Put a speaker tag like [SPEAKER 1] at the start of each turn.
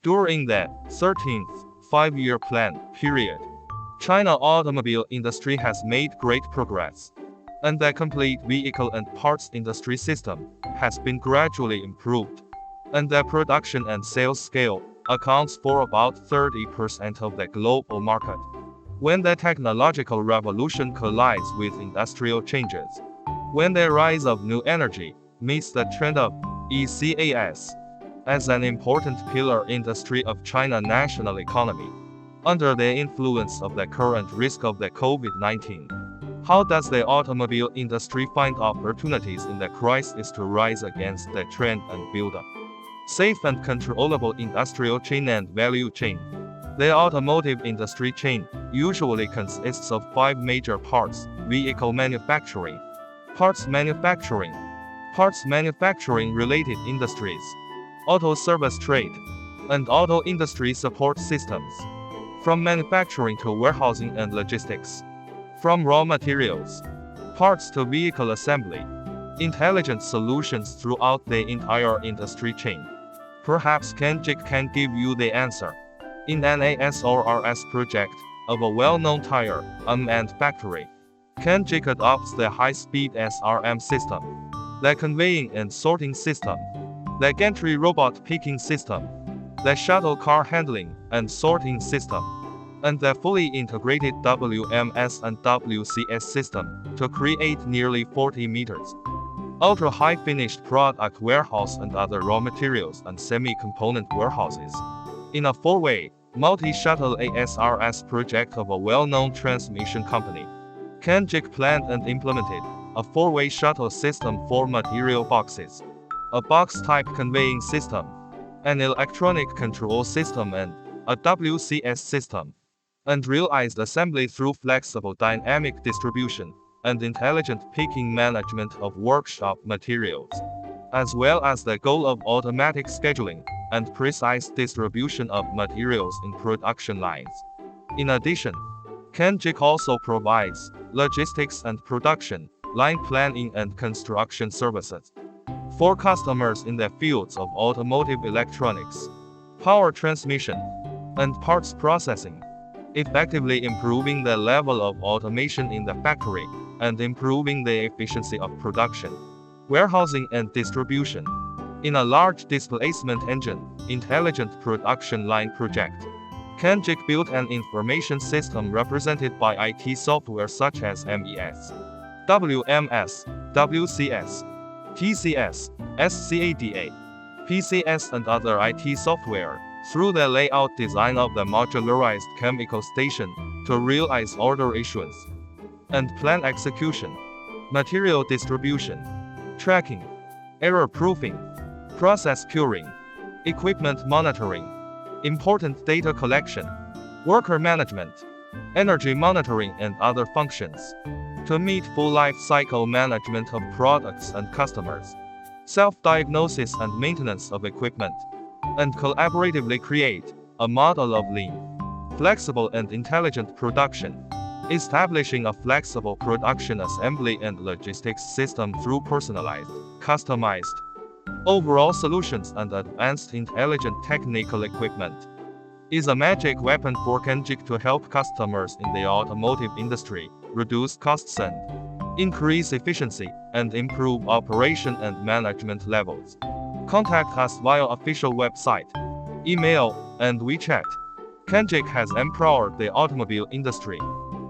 [SPEAKER 1] During the 13th five-year plan period, China automobile industry has made great progress, and the complete vehicle and parts industry system has been gradually improved, and the production and sales scale accounts for about 30% of the global market. When the technological revolution collides with industrial changes, when the rise of new energy meets the trend of ECAS as an important pillar industry of China national economy, under the influence of the current risk of the COVID-19, how does the automobile industry find opportunities in the crisis to rise against the trend and build up safe and controllable industrial chain and value chain? The automotive industry chain usually consists of 5 major parts: vehicle manufacturing, parts manufacturing related industries, auto service trade, and auto industry support systems. From manufacturing to warehousing and logistics, from raw materials, parts to vehicle assembly, intelligent solutions throughout the entire industry chain. Perhaps KENGIC can give you the answer. In an ASRRS project of a well-known tire unmanned factory, KENGIC adopts the high-speed SRM system, the conveying and sorting system, the gantry robot picking system, the shuttle car handling and sorting system, and the fully integrated WMS and WCS system to create nearly 40 meters ultra-high finished product warehouse and other raw materials and semi-component warehouses. In a 4-way, multi-shuttle ASRS project of a well-known transmission company, KENGIC planned and implemented a 4-way shuttle system for material boxes, a box-type conveying system, an electronic control system and a WCS system, and realized assembly through flexible dynamic distribution and intelligent picking management of workshop materials, as well as the goal of automatic scheduling and precise distribution of materials in production lines. In addition, KENGIC also provides logistics and production, line planning and construction services for customers in the fields of automotive electronics, power transmission, and parts processing, effectively improving the level of automation in the factory and improving the efficiency of production, warehousing and distribution. In a large displacement engine, intelligent production line project, KENGIC built an information system represented by IT software such as MES, WMS, WCS, TCS, SCADA, PCS and other IT software, through the layout design of the modularized chemical station to realize order issuance and plan execution, material distribution, tracking, error proofing, process curing, equipment monitoring, important data collection, worker management, energy monitoring and other functions, to meet full life cycle management of products and customers, self-diagnosis and maintenance of equipment, and collaboratively create a model of lean, flexible and intelligent production, establishing a flexible production assembly and logistics system through personalized, customized, overall solutions and advanced intelligent technical equipment, is a magic weapon for KENGIC to help customers in the automotive industry reduce costs and increase efficiency and improve operation and management levels. Contact us via official website, email, and WeChat. KENGIC has empowered the automobile industry.